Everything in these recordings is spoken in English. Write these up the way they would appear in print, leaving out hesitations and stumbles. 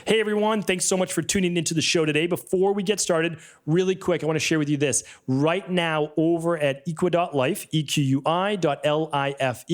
Hey everyone, thanks so much for tuning into the show today. Before we get started, really quick, I want to share with you this. Right now over at equi.life, EQUI.LIFE,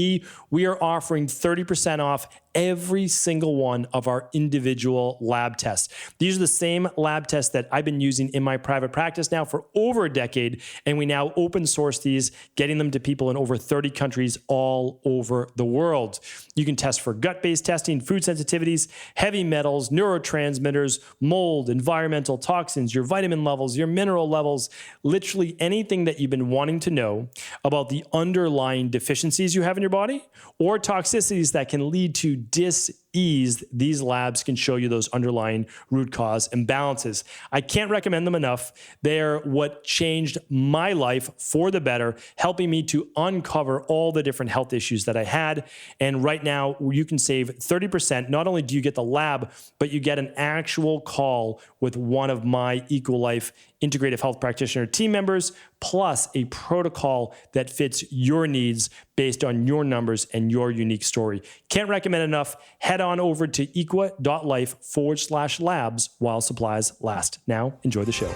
we are offering 30% off every single one of our individual lab tests. These are the same lab tests that I've been using in my private practice now for over a decade, and we now open source these, getting them to people in over 30 countries all over the world. You can test for gut-based testing, food sensitivities, heavy metals, neurotransmitters, mold, environmental toxins, your vitamin levels, your mineral levels, literally anything that you've been wanting to know about the underlying deficiencies you have in your body or toxicities that can lead to dis-ease. These labs can show you those underlying root cause imbalances. I can't recommend them enough. They're what changed my life for the better, helping me to uncover all the different health issues that I had. And right now you can save 30%. Not only do you get the lab, but you get an actual call with one of my EqualLife integrative health practitioner team members, plus a protocol that fits your needs based on your numbers and your unique story. Can't recommend enough. Head on over to equi.life/labs while supplies last. Now, enjoy the show.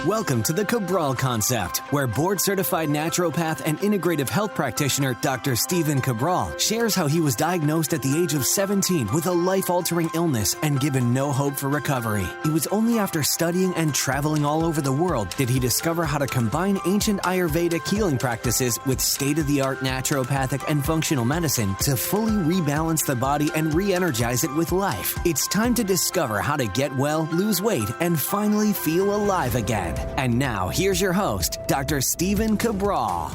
Welcome to the Cabral Concept, where board-certified naturopath and integrative health practitioner Dr. Stephen Cabral shares how he was diagnosed at the age of 17 with a life-altering illness and given no hope for recovery. It was only after studying and traveling all over the world did he discover how to combine ancient Ayurvedic healing practices with state-of-the-art naturopathic and functional medicine to fully rebalance the body and re-energize it with life. It's time to discover how to get well, lose weight, and finally feel alive again. And now, here's your host, Dr. Stephen Cabral.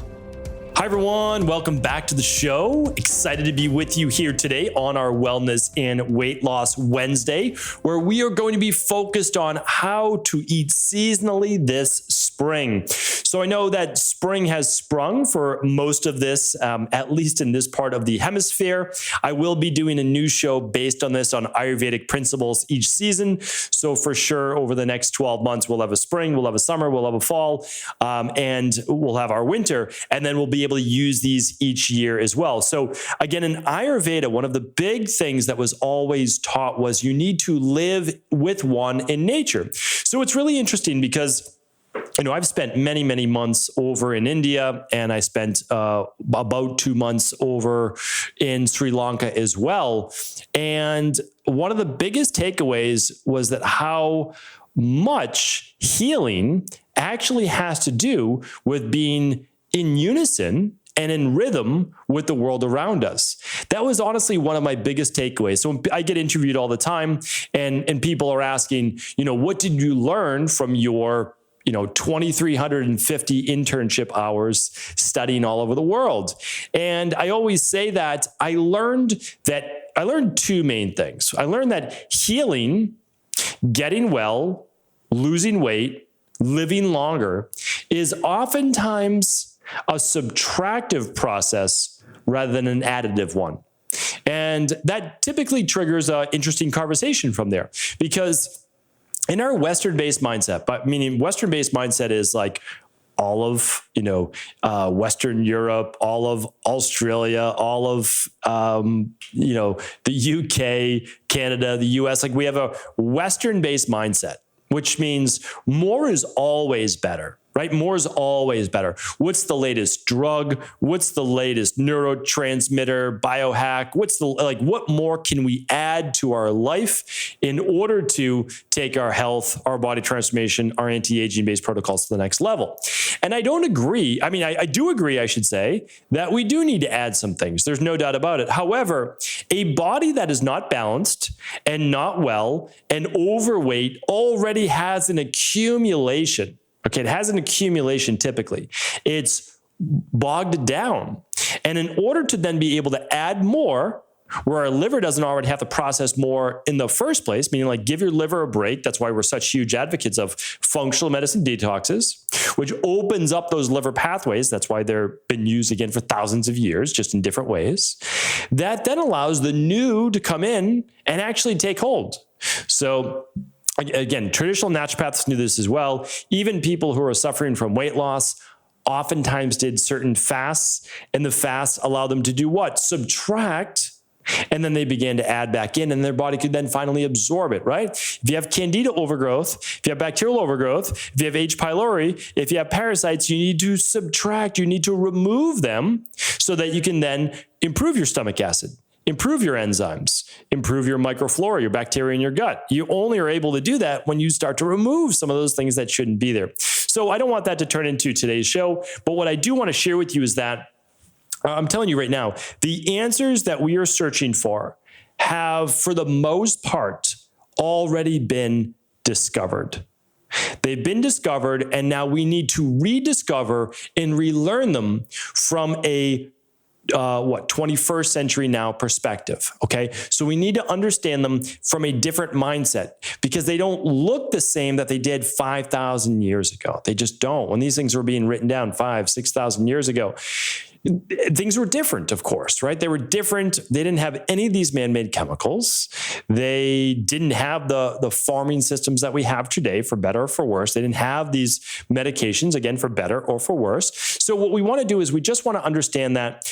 Hi, everyone. Welcome back to the show. Excited to be with you here today on our Wellness and Weight Loss Wednesday, where we are going to be focused on how to eat seasonally this spring. So I know that spring has sprung for most of this, at least in this part of the hemisphere. I will be doing a new show based on this on Ayurvedic principles each season. So for sure, over the next 12 months, we'll have a spring, we'll have a summer, we'll have a fall, and we'll have our winter, and then we'll be able to use these each year as well. So again, in Ayurveda, one of the big things that was always taught was you need to live with one in nature. So it's really interesting because I've spent many, many months over in India, and I spent about 2 months over in Sri Lanka as well. And one of the biggest takeaways was that how much healing actually has to do with being in unison and in rhythm with the world around us. That was honestly one of my biggest takeaways. So I get interviewed all the time, and people are asking, what did you learn from your 2,350 internship hours studying all over the world? And I always say that I learned two main things. I learned that healing, getting well, losing weight, living longer is oftentimes a subtractive process rather than an additive one. And that typically triggers an interesting conversation from there, because in our Western-based mindset, but meaning Western-based mindset is like all of, Western Europe, all of Australia, all of, the UK, Canada, the US, like we have a Western-based mindset, which means more is always better. Right? More is always better. What's the latest drug? What's the latest neurotransmitter, biohack? What more can we add to our life in order to take our health, our body transformation, our anti-aging based protocols to the next level? And I don't agree. I mean, I do agree, I should say, that we do need to add some things. There's no doubt about it. However, a body that is not balanced and not well and overweight already has an accumulation. Okay, it has an accumulation typically. It's bogged down. And in order to then be able to add more, where our liver doesn't already have to process more in the first place, meaning like give your liver a break. That's why we're such huge advocates of functional medicine detoxes, which opens up those liver pathways. That's why they've been used again for thousands of years, just in different ways. That then allows the new to come in and actually take hold. So again, traditional naturopaths knew this as well. Even people who are suffering from weight loss oftentimes did certain fasts, and the fasts allow them to do what? Subtract And then they began to add back in, and their body could then finally absorb it, right? If you have candida overgrowth, if you have bacterial overgrowth, if you have H. pylori, if you have parasites, you need to subtract, you need to remove them so that you can then improve your stomach acid, improve your enzymes, improve your microflora, your bacteria in your gut. You only are able to do that when you start to remove some of those things that shouldn't be there. So I don't want that to turn into today's show, but what I do want to share with you is that I'm telling you right now, the answers that we are searching for have, for the most part, already been discovered. They've been discovered, and now we need to rediscover and relearn them from a 21st century now perspective. Okay. So we need to understand them from a different mindset because they don't look the same that they did 5,000 years ago. They just don't. When these things were being written down 5,000, 6,000 years ago, things were different, of course, right? They were different. They didn't have any of these man-made chemicals. They didn't have the farming systems that we have today, for better or for worse. They didn't have these medications, again, for better or for worse. So what we want to do is we just want to understand that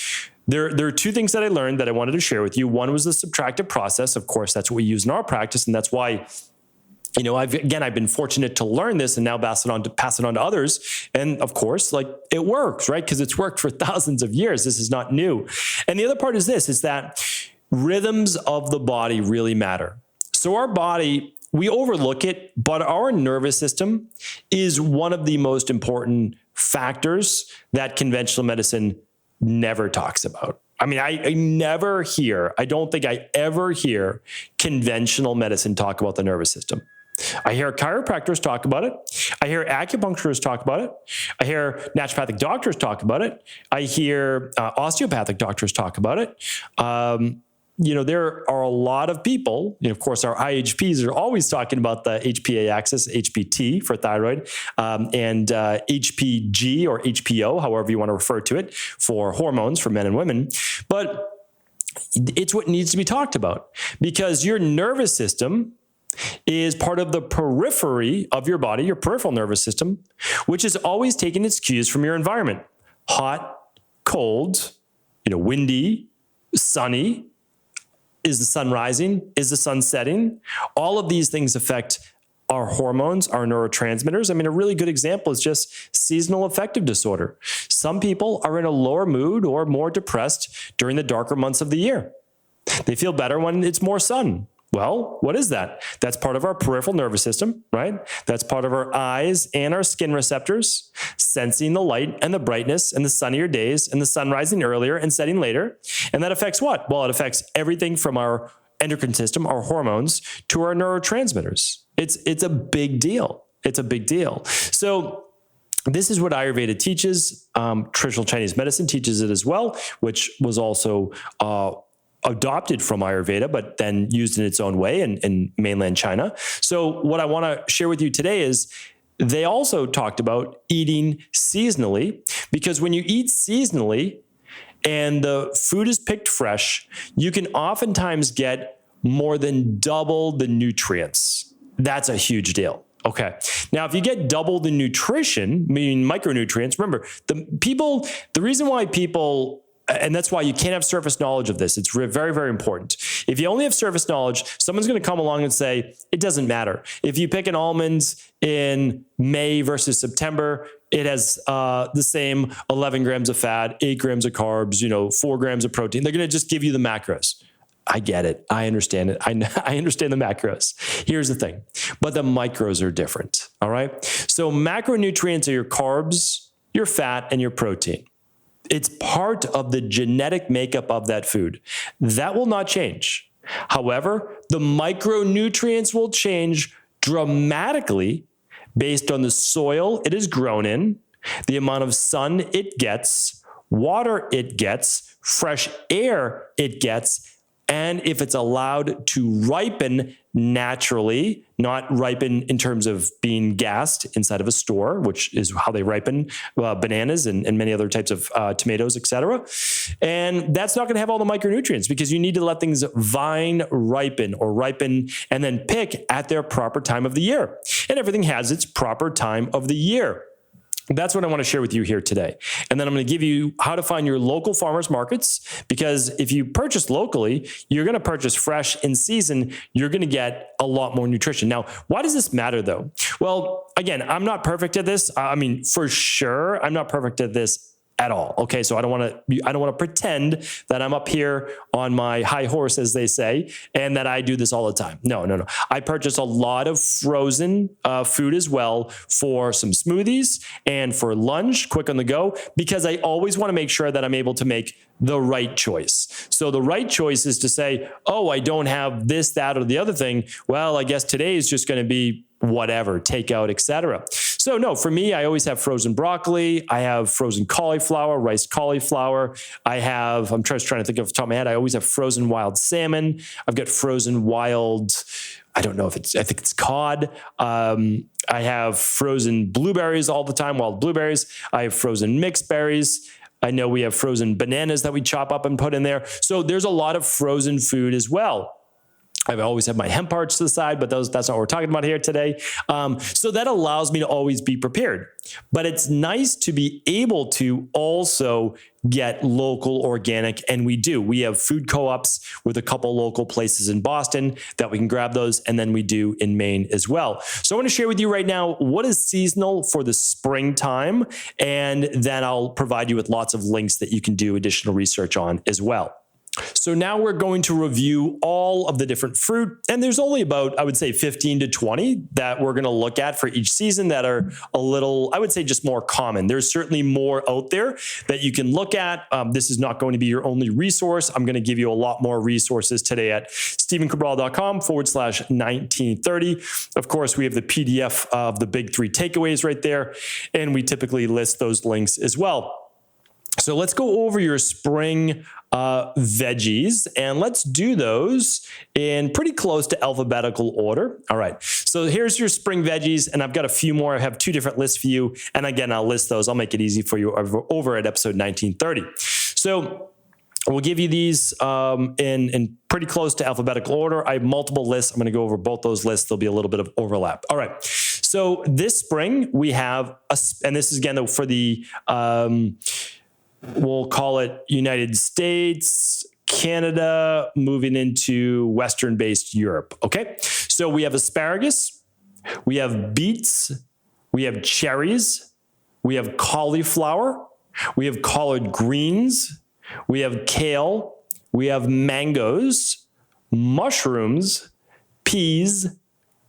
there are two things that I learned that I wanted to share with you. One was the subtractive process. Of course, that's what we use in our practice, and that's why I've been fortunate to learn this and now pass it on to others. And of course, it works, right? Because it's worked for thousands of years. This is not new. And the other part is this, is that rhythms of the body really matter. So our body, we overlook it, but our nervous system is one of the most important factors that conventional medicine never talks about. I mean, I don't think I ever hear conventional medicine talk about the nervous system. I hear chiropractors talk about it. I hear acupuncturists talk about it. I hear naturopathic doctors talk about it. I hear osteopathic doctors talk about it. There are a lot of people, of course, our IHPs are always talking about the HPA axis, HPT for thyroid, and HPG or HPO, however you want to refer to it, for hormones for men and women. But it's what needs to be talked about because your nervous system is part of the periphery of your body, your peripheral nervous system, which is always taking its cues from your environment. Hot, cold, windy, sunny. Is the sun rising? Is the sun setting? All of these things affect our hormones, our neurotransmitters. I mean, a really good example is just seasonal affective disorder. Some people are in a lower mood or more depressed during the darker months of the year. They feel better when it's more sun. Well, what is that? That's part of our peripheral nervous system, right? That's part of our eyes and our skin receptors, sensing the light and the brightness and the sunnier days and the sun rising earlier and setting later. And that affects what? Well, it affects everything from our endocrine system, our hormones, to our neurotransmitters. It's a big deal. It's a big deal. So this is what Ayurveda teaches. Traditional Chinese medicine teaches it as well, which was also adopted from Ayurveda, but then used in its own way in mainland China. So what I want to share with you today is they also talked about eating seasonally, because when you eat seasonally and the food is picked fresh, you can oftentimes get more than double the nutrients. That's a huge deal. Okay. Now, if you get double the nutrition, meaning micronutrients, remember, the reason why people, and that's why you can't have surface knowledge of this. It's very, very important. If you only have surface knowledge, someone's going to come along and say, it doesn't matter. If you pick an almond in May versus September, it has the same 11 grams of fat, 8 grams of carbs, 4 grams of protein. They're going to just give you the macros. I get it. I understand it. I understand the macros. Here's the thing. But the micros are different. All right. So macronutrients are your carbs, your fat, and your protein. It's part of the genetic makeup of that food. That will not change. However, the micronutrients will change dramatically based on the soil it is grown in, the amount of sun it gets, water it gets, fresh air it gets, and if it's allowed to ripen naturally, not ripen in terms of being gassed inside of a store, which is how they ripen bananas and many other types of tomatoes, etc. And that's not going to have all the micronutrients because you need to let things vine ripen and then pick at their proper time of the year. And everything has its proper time of the year. That's what I want to share with you here today. And then I'm going to give you how to find your local farmers markets, because if you purchase locally, you're going to purchase fresh in season. You're going to get a lot more nutrition. Now, why does this matter though? Well, again, I'm not perfect at this. For sure, I'm not perfect at this at all. Okay. So I don't want to pretend that I'm up here on my high horse, as they say, and that I do this all the time. No. I purchase a lot of frozen food as well for some smoothies and for lunch, quick on the go, because I always want to make sure that I'm able to make the right choice. So the right choice is to say, oh, I don't have this, that, or the other thing. Well, I guess today is just going to be whatever, takeout, etc. So no, for me, I always have frozen broccoli. I have frozen cauliflower, riced cauliflower. I'm just trying to think off the top of my head. I always have frozen wild salmon. I've got frozen wild, I think it's cod. I have frozen blueberries all the time, wild blueberries. I have frozen mixed berries. I know we have frozen bananas that we chop up and put in there. So there's a lot of frozen food as well. I always have my hemp hearts to the side, but that's not what we're talking about here today. So that allows me to always be prepared. But it's nice to be able to also get local organic, and we do. We have food co-ops with a couple local places in Boston that we can grab those, and then we do in Maine as well. So I want to share with you right now what is seasonal for the springtime, and then I'll provide you with lots of links that you can do additional research on as well. So now we're going to review all of the different fruit, and there's only about, I would say, 15 to 20 that we're going to look at for each season that are a little, I would say, just more common. There's certainly more out there that you can look at. This is not going to be your only resource. I'm going to give you a lot more resources today at stevencabral.com/1930. Of course, we have the PDF of the big 3 takeaways right there, and we typically list those links as well. So let's go over your spring veggies, and let's do those in pretty close to alphabetical order. All right. So here's your spring veggies, and I've got a few more. I have 2 different lists for you. And again, I'll list those. I'll make it easy for you over at episode 1930. So we'll give you these in pretty close to alphabetical order. I have multiple lists. I'm going to go over both those lists. There'll be a little bit of overlap. All right. So this spring we have, and this is again for the, we'll call it United States, Canada, moving into Western-based Europe, okay? So we have asparagus, we have beets, we have cherries, we have cauliflower, we have collard greens, we have kale, we have mangoes, mushrooms, peas,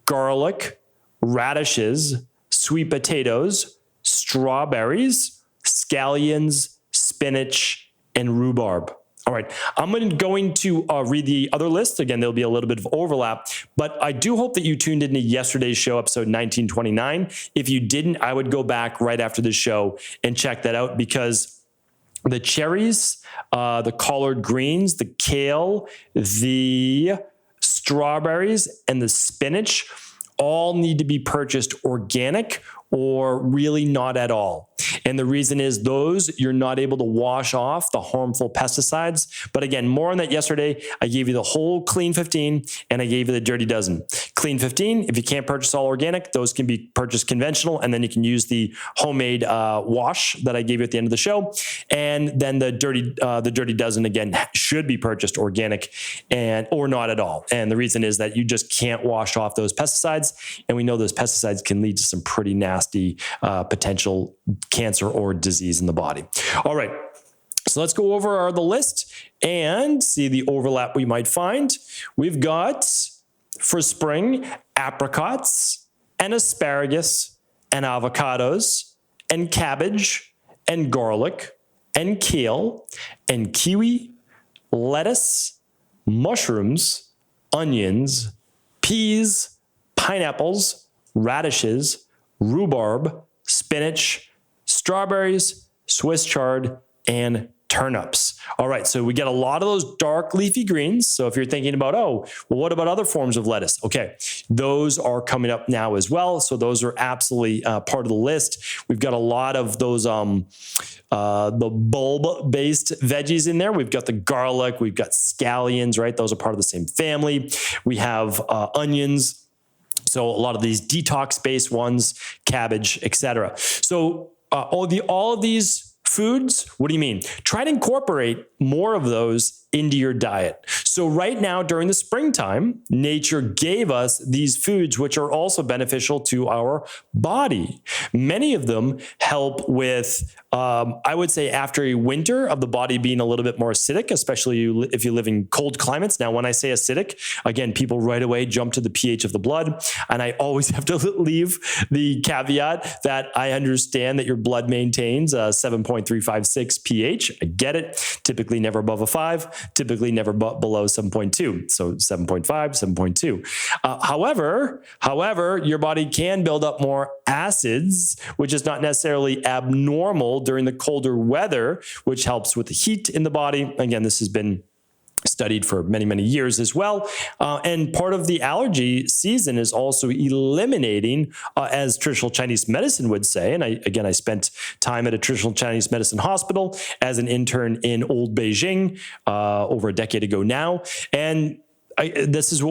garlic, radishes, sweet potatoes, strawberries, scallions, spinach, and rhubarb. All right, I'm going to read the other list. Again, there'll be a little bit of overlap, but I do hope that you tuned into yesterday's show, episode 1929. If you didn't, I would go back right after the show and check that out, because the cherries, the collard greens, the kale, the strawberries, and the spinach all need to be purchased organic or really not at all. And the reason is those, you're not able to wash off the harmful pesticides. But again, more on that yesterday. I gave you the whole Clean 15 and I gave you the Dirty Dozen. Clean 15, if you can't purchase all organic, those can be purchased conventional, and then you can use the homemade wash that I gave you at the end of the show. And then the Dirty Dozen, again, should be purchased organic or not at all. And the reason is that you just can't wash off those pesticides. And we know those pesticides can lead to some pretty nasty potential cancer or disease in the body. All right. So let's go over the list and see the overlap we might find. We've got, for spring, apricots and asparagus and avocados and cabbage and garlic and kale and kiwi, lettuce, mushrooms, onions, peas, pineapples, radishes, rhubarb, spinach, strawberries, Swiss chard, and turnips. All right, so we get a lot of those dark leafy greens. So if you're thinking about, oh, well, what about other forms of lettuce? Okay, those are coming up now as well. So those are absolutely part of the list. We've got a lot of those the bulb-based veggies in there. We've got the garlic, we've got scallions, right? Those are part of the same family. We have onions. So a lot of these detox-based ones, cabbage, etc. So all of these foods, what do you mean? Try to incorporate more of those into your diet. So right now during the springtime, nature gave us these foods which are also beneficial to our body. Many of them help with, I would say after a winter of the body being a little bit more acidic, especially if you live in cold climates. Now, when I say acidic, again, people right away jump to the pH of the blood. And I always have to leave the caveat that I understand that your blood maintains 7.356 pH. I get it. Typically never above a 5, typically never below 7.2. So 7.5, 7.2. However, your body can build up more acids, which is not necessarily abnormal during the colder weather, which helps with the heat in the body. Again, this has been studied for many, many years as well. And part of the allergy season is also eliminating, as traditional Chinese medicine would say, and I spent time at a traditional Chinese medicine hospital as an intern in Old Beijing over a decade ago now. And this is a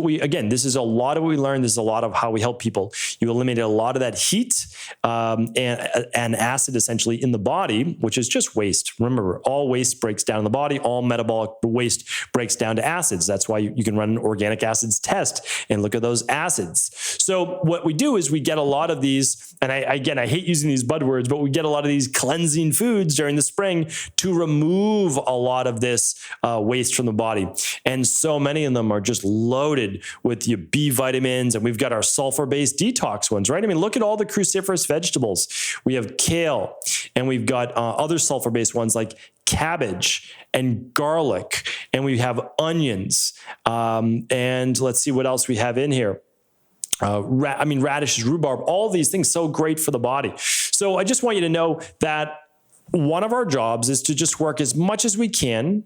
lot of what we learned. This is a lot of how we help people. You eliminate a lot of that heat and acid essentially in the body, which is just waste. Remember, all waste breaks down in the body. All metabolic waste breaks down to acids. That's why you can run an organic acids test and look at those acids. So what we do is we get a lot of these, and I hate using these buzzwords, but we get a lot of these cleansing foods during the spring to remove a lot of this waste from the body. And so many of them are just loaded with your B vitamins, and we've got our sulfur-based detox ones, right? I mean, look at all the cruciferous vegetables. We have kale, and we've got other sulfur-based ones like cabbage and garlic, and we have onions. And let's see what else we have in here. Radishes, rhubarb, all these things so great for the body. So I just want you to know that one of our jobs is to just work as much as we can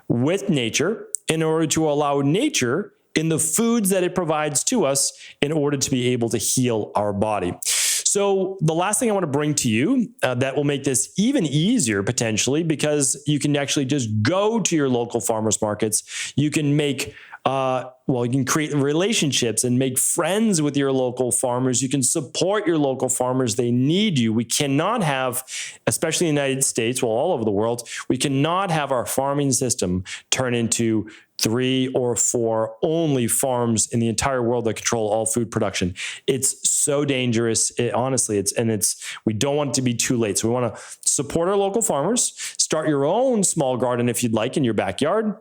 with nature in order to allow nature in the foods that it provides to us in order to be able to heal our body. So the last thing I want to bring to you that will make this even easier potentially, because you can actually just go to your local farmers markets. You can make you can create relationships and make friends with your local farmers. You can support your local farmers. They need you. We cannot have, especially in the United States, well, all over the world, we cannot have our farming system turn into 3 or 4 only farms in the entire world that control all food production. It's so dangerous. We don't want it to be too late. So we want to support our local farmers, start your own small garden if you'd like in your backyard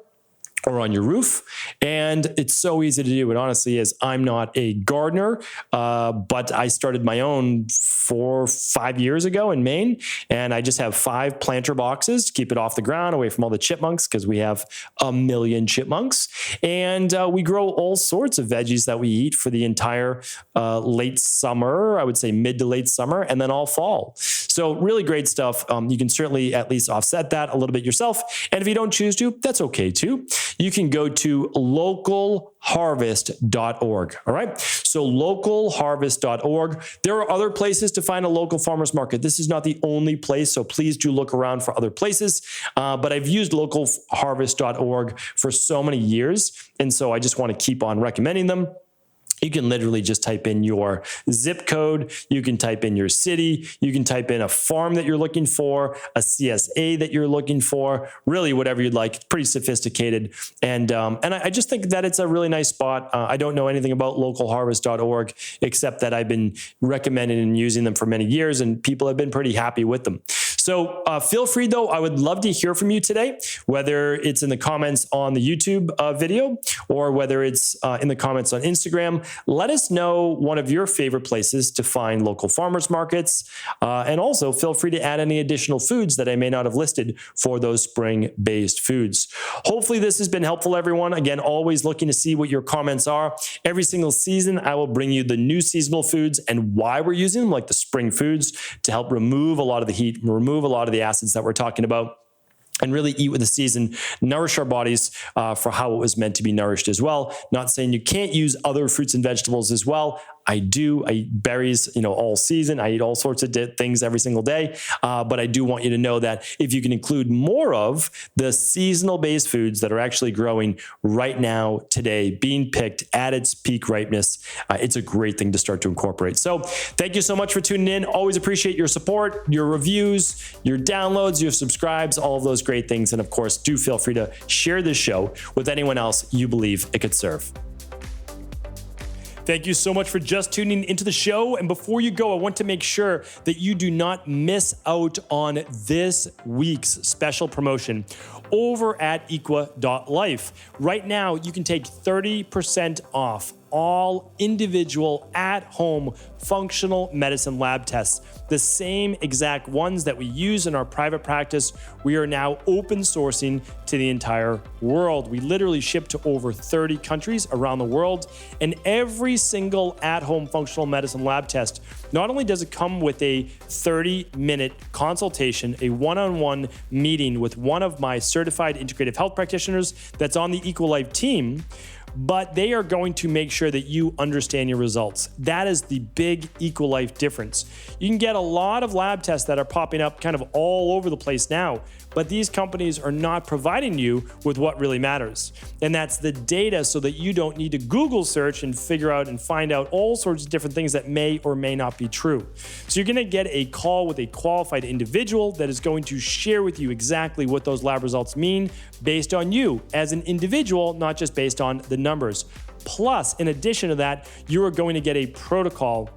or on your roof. And it's so easy to do. It honestly is. I'm not a gardener, but I started my own 4 or 5 years ago in Maine. And I just have 5 planter boxes to keep it off the ground, away from all the chipmunks, because we have 1 million chipmunks. And we grow all sorts of veggies that we eat for the entire late summer, I would say mid to late summer, and then all fall. So really great stuff. You can certainly at least offset that a little bit yourself. And if you don't choose to, that's okay too. You can go to localharvest.org. All right. So localharvest.org. There are other places to find a local farmers market. This is not the only place. So please do look around for other places. But I've used localharvest.org for so many years. And so I just want to keep on recommending them. You can literally just type in your zip code. You can type in your city. You can type in a farm that you're looking for, a CSA that you're looking for, really whatever you'd like. It's pretty sophisticated. And I just think that it's a really nice spot. I don't know anything about localharvest.org, except that I've been recommending and using them for many years, and people have been pretty happy with them. So feel free, though. I would love to hear from you today, whether it's in the comments on the YouTube video or whether it's in the comments on Instagram. Let us know one of your favorite places to find local farmers markets. And also feel free to add any additional foods that I may not have listed for those spring-based foods. Hopefully this has been helpful, everyone. Again, always looking to see what your comments are. Every single season, I will bring you the new seasonal foods and why we're using them, like the spring foods, to help remove a lot of the heat, remove a lot of the acids that we're talking about, and really eat with the season, nourish our bodies for how it was meant to be nourished as well. Not saying you can't use other fruits and vegetables as well. I do. I eat berries, all season. I eat all sorts of things every single day. But I do want you to know that if you can include more of the seasonal based foods that are actually growing right now, today, being picked at its peak ripeness, it's a great thing to start to incorporate. So thank you so much for tuning in. Always appreciate your support, your reviews, your downloads, your subscribes, all of those great things. And of course, do feel free to share this show with anyone else you believe it could serve. Thank you so much for just tuning into the show. And before you go, I want to make sure that you do not miss out on this week's special promotion over at equa.life. Right now, you can take 30% off all individual at-home functional medicine lab tests. The same exact ones that we use in our private practice, we are now open sourcing to the entire world. We literally ship to over 30 countries around the world, and every single at-home functional medicine lab test, not only does it come with a 30-minute consultation, a one-on-one meeting with one of my certified integrative health practitioners that's on the EquaLife team, but they are going to make sure that you understand your results. That is the big EquaLife difference. You can get a lot of lab tests that are popping up kind of all over the place now, but these companies are not providing you with what really matters. And that's the data, so that you don't need to Google search and figure out and find out all sorts of different things that may or may not be true. So you're gonna get a call with a qualified individual that is going to share with you exactly what those lab results mean based on you as an individual, not just based on the numbers. Plus, in addition to that, you are going to get a protocol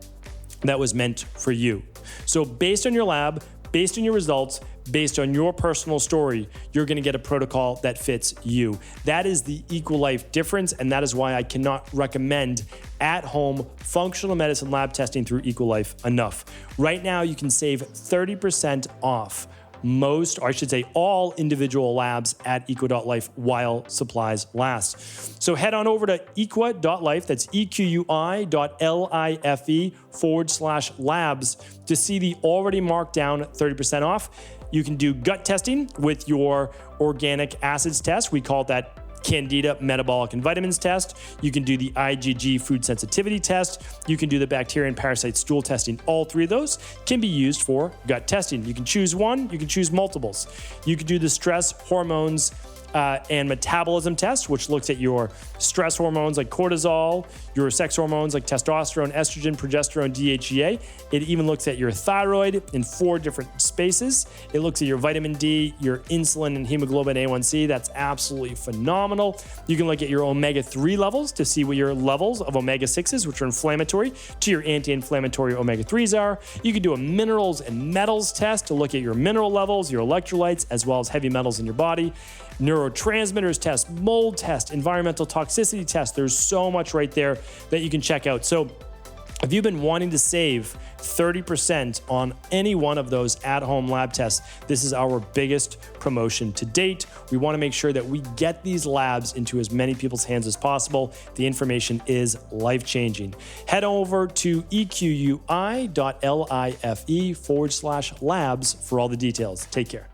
that was meant for you. So based on your lab, based on your results, based on your personal story, you're going to get a protocol that fits you. That is the EquaLife difference, and that is why I cannot recommend at-home functional medicine lab testing through EquaLife enough. Right now, you can save 30% off most, or I should say all individual labs at equa.life while supplies last. So head on over to equa.life, that's equi.life/labs to see the already marked down 30% off. You can do gut testing with your organic acids test. We call that Candida metabolic and vitamins test. You can do the IgG food sensitivity test. You can do the bacteria and parasite stool testing. All three of those can be used for gut testing. You can choose one, you can choose multiples. You can do the stress hormones and metabolism test, which looks at your stress hormones like cortisol, your sex hormones like testosterone, estrogen, progesterone, DHEA. It even looks at your thyroid in 4 different spaces. It looks at your vitamin D, your insulin, and hemoglobin A1C. That's absolutely phenomenal. You can look at your omega-3 levels to see what your levels of omega-6s, which are inflammatory, to your anti-inflammatory omega-3s are. You can do a minerals and metals test to look at your mineral levels, your electrolytes, as well as heavy metals in your body. Neurotransmitters test, mold test, environmental toxicity test. There's so much right there that you can check out. So if you've been wanting to save 30% on any one of those at-home lab tests, this is our biggest promotion to date. We want to make sure that we get these labs into as many people's hands as possible. The information is life-changing. Head over to equi.life/labs for all the details. Take care.